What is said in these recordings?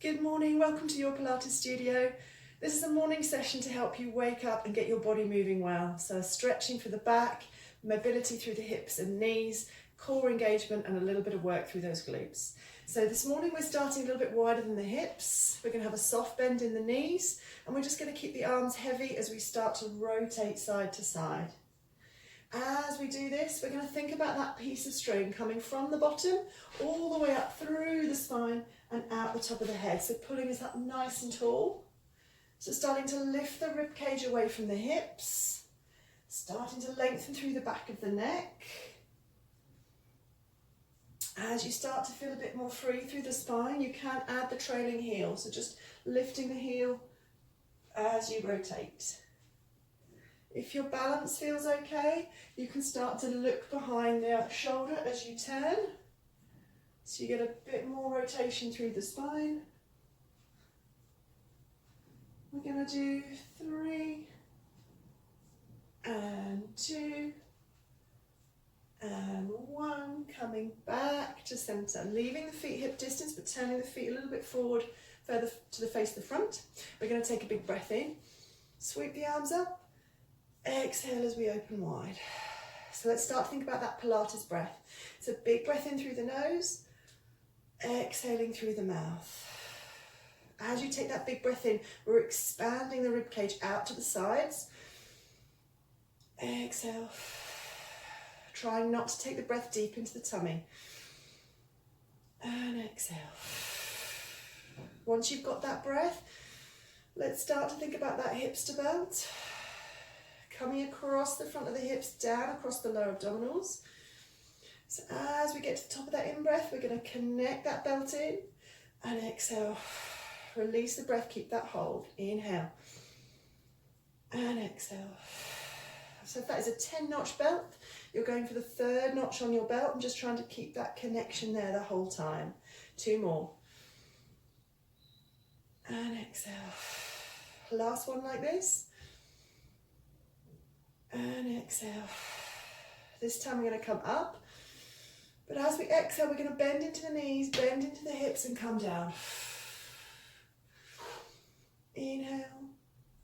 Good morning, welcome to your Pilates studio. This is a morning session to help you wake up and get your body moving well. So stretching for the back, mobility through the hips and knees, core engagement and a little bit of work through those glutes. So this morning we're starting a little bit wider than the hips. We're going to have a soft bend in the knees and we're just going to keep the arms heavy as we start to rotate side to side. As we do this, we're going to think about that piece of string coming from the bottom all the way up through the spine and out the top of the head. So pulling us up nice and tall. So starting to lift the rib cage away from the hips. Starting to lengthen through the back of the neck. As you start to feel a bit more free through the spine, you can add the trailing heel. So just lifting the heel as you rotate. If your balance feels okay, you can start to look behind the shoulder as you turn. So you get a bit more rotation through the spine. We're going to do 3 and 2 and 1, coming back to center, leaving the feet hip distance but turning the feet a little bit forward, further to the face of the front. We're going to take a big breath in, sweep the arms up. Exhale as we open wide. So let's start to think about that Pilates breath. It's a big breath in through the nose, exhaling through the mouth. As you take that big breath in, we're expanding the rib cage out to the sides. Exhale. Trying not to take the breath deep into the tummy. And exhale. Once you've got that breath, let's start to think about that hips to belt. Coming across the front of the hips, down across the lower abdominals. So as we get to the top of that in-breath, we're going to connect that belt in and exhale. Release the breath, keep that hold. Inhale and exhale. So if that is a 10-notch belt, you're going for the 3rd notch on your belt and just trying to keep that connection there the whole time. 2 more. And exhale. Last one like this. And exhale. This time we're going to come up, but as we exhale we're going to bend into the knees, bend into the hips and come down. Inhale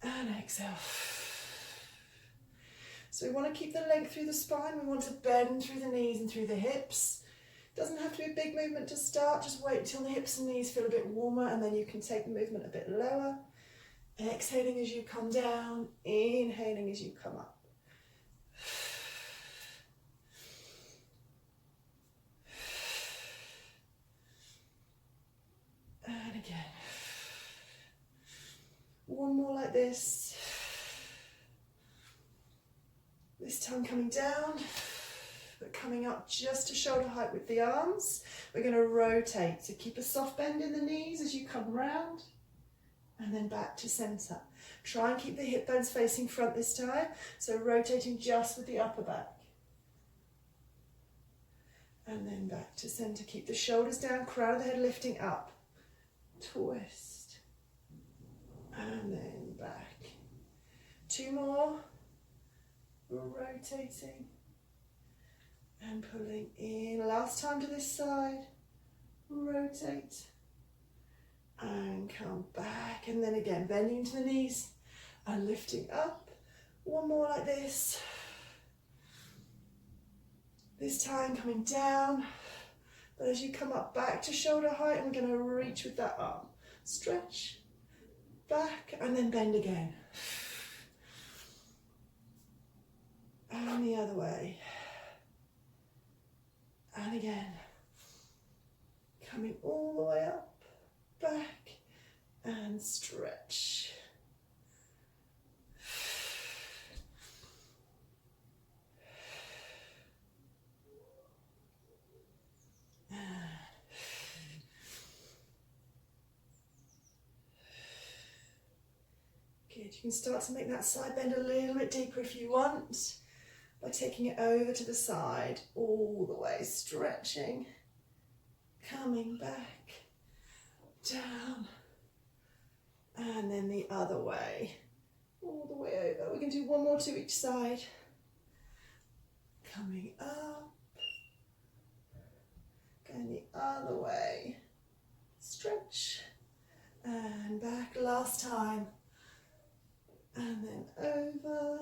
and exhale. So we want to keep the length through the spine, we want to bend through the knees and through the hips. Doesn't have to be a big movement to start, just wait until the hips and knees feel a bit warmer and then you can take the movement a bit lower. Exhaling as you come down, inhaling as you come up. And again. One more like this. This time coming down, but coming up just to shoulder height with the arms. We're going to rotate, so keep a soft bend in the knees as you come round. And then back to center. Try and keep the hip bones facing front this time, so rotating just with the upper back. And then back to center. Keep the shoulders down, crown of the head lifting up. Twist. And then back. 2 more. Rotating. And pulling in. Last time to this side. Rotate. And come back, and then again, bending into the knees and lifting up. 1 more like this. This time coming down, but as you come up back to shoulder height, and we're going to reach with that arm. Stretch, back, and then bend again. And the other way. And again. Coming all the way up. Back and stretch. Good, you can start to make that side bend a little bit deeper if you want by taking it over to the side, all the way, stretching, coming back. Down and then the other way, all the way over. We can do 1 more to each side. Coming up, going the other way. Stretch And back, last time. And then over.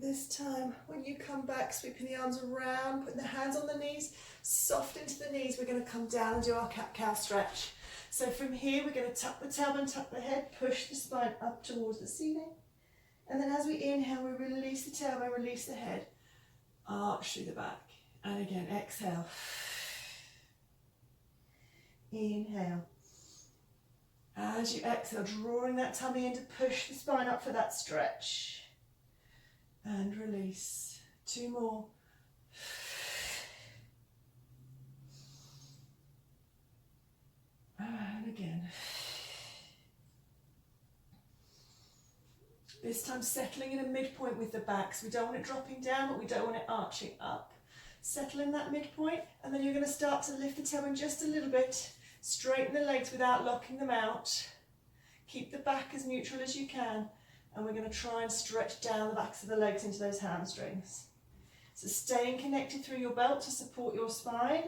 This time, when you come back, sweeping the arms around, putting the hands on the knees, soft into the knees, we're going to come down and do our cat-cow stretch. So from here, we're going to tuck the tailbone, tuck the head, push the spine up towards the ceiling. And then as we inhale, we release the tailbone, release the head, arch through the back. And again, exhale. Inhale. As you exhale, drawing that tummy in to push the spine up for that stretch. And release. 2 more. And again. This time settling in a midpoint with the back. So we don't want it dropping down, but we don't want it arching up. Settle in that midpoint, and then you're going to start to lift the tailbone just a little bit. Straighten the legs without locking them out. Keep the back as neutral as you can. And we're going to try and stretch down the backs of the legs into those hamstrings. So staying connected through your belt to support your spine.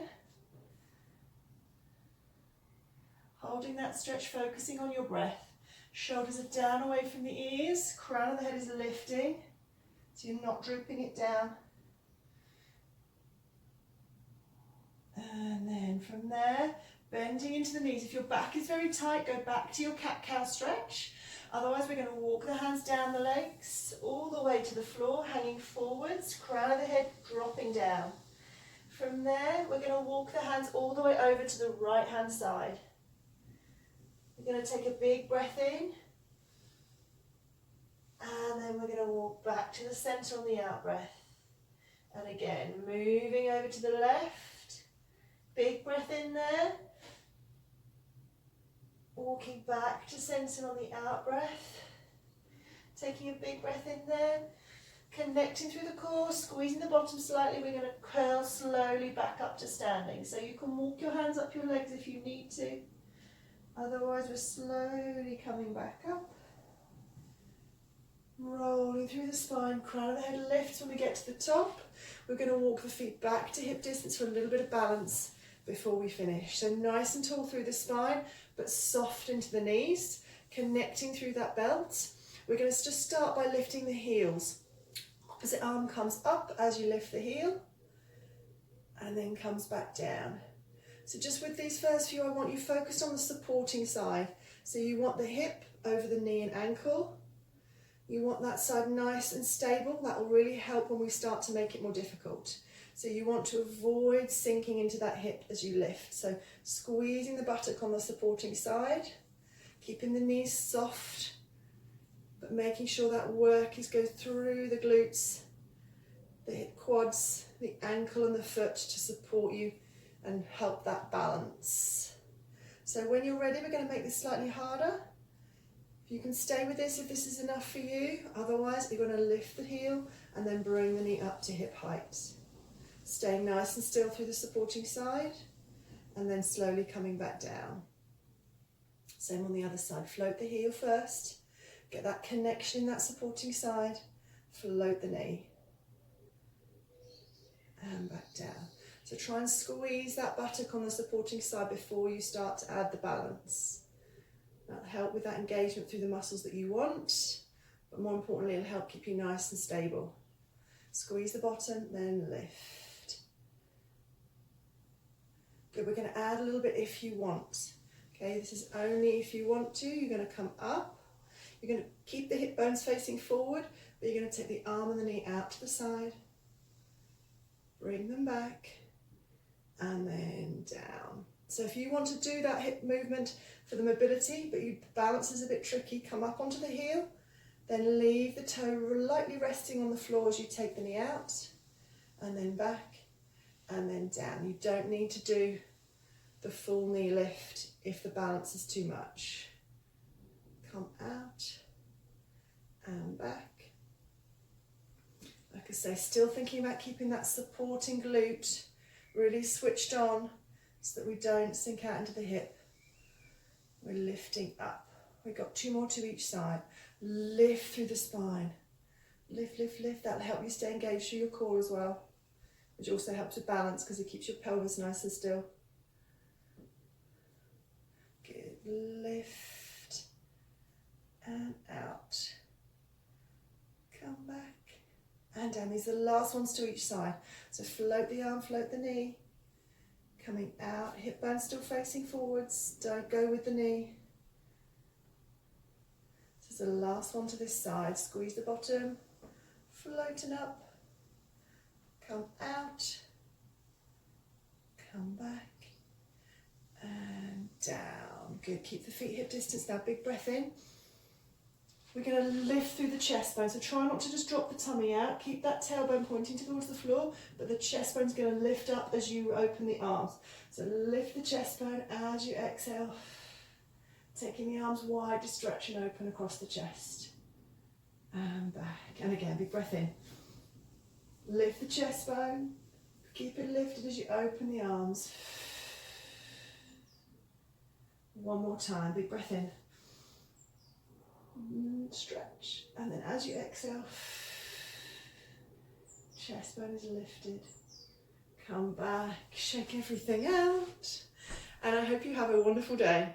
Holding that stretch, focusing on your breath. Shoulders are down away from the ears. Crown of the head is lifting. So you're not drooping it down. And then from there, bending into the knees. If your back is very tight, go back to your cat-cow stretch. Otherwise, we're going to walk the hands down the legs, all the way to the floor, hanging forwards, crown of the head dropping down. From there, we're going to walk the hands all the way over to the right-hand side. We're going to take a big breath in, and then we're going to walk back to the center on the out-breath. And again, moving over to the left, big breath in there. Walking back to center on the out breath. Taking a big breath in there. Connecting through the core, squeezing the bottom slightly. We're going to curl slowly back up to standing. So you can walk your hands up your legs if you need to. Otherwise, we're slowly coming back up. Rolling through the spine, crown of the head lifts when we get to the top. We're going to walk the feet back to hip distance for a little bit of balance before we finish. So nice and tall through the spine, but soft into the knees, connecting through that belt. We're going to just start by lifting the heels. Opposite arm comes up as you lift the heel, and then comes back down. So just with these first few, I want you focused on the supporting side. So you want the hip over the knee and ankle. You want that side nice and stable. That will really help when we start to make it more difficult. So you want to avoid sinking into that hip as you lift. So squeezing the buttock on the supporting side, keeping the knees soft, but making sure that work goes through the glutes, the hip quads, the ankle and the foot to support you and help that balance. So when you're ready, we're going to make this slightly harder. If you can stay with this, if this is enough for you. Otherwise, you're going to lift the heel and then bring the knee up to hip height. Staying nice and still through the supporting side, and then slowly coming back down. Same on the other side. Float the heel first. Get that connection in that supporting side. Float the knee. And back down. So try and squeeze that buttock on the supporting side before you start to add the balance. That'll help with that engagement through the muscles that you want, but more importantly, it'll help keep you nice and stable. Squeeze the bottom, then lift. Good, we're going to add a little bit if you want. Okay, this is only if you want to. You're going to come up. You're going to keep the hip bones facing forward, but you're going to take the arm and the knee out to the side. Bring them back, and then down. So if you want to do that hip movement for the mobility, but your balance is a bit tricky, come up onto the heel, then leave the toe lightly resting on the floor as you take the knee out, and then back, and then down. You don't need to do the full knee lift if the balance is too much. Come out, and back. Like I say, still thinking about keeping that supporting glute really switched on so that we don't sink out into the hip. We're lifting up. We've got 2 more to each side. Lift through the spine. Lift, lift, lift. That'll help you stay engaged through your core as well, which also helps with balance because it keeps your pelvis nice and still. Good. lift and out. Come back and down. These are the last ones to each side. So float the arm, float the knee. Coming out, hip bone still facing forwards. Don't go with the knee. This is the last one to this side. Squeeze the bottom, floating up. Come out. Come back. And down. Good. Keep the feet hip distance now. Big breath in. We're going to lift through the chest bone. So try not to just drop the tummy out. Keep that tailbone pointing towards the floor, but the chest bone's going to lift up as you open the arms. So lift the chest bone as you exhale. Taking the arms wide, just stretch and open across the chest. And back. And again, big breath in. Lift the chest bone. Keep it lifted as you open the arms. One more time, big breath in. Stretch, and then as you exhale, chest bone is lifted. Come back, shake everything out, and I hope you have a wonderful day.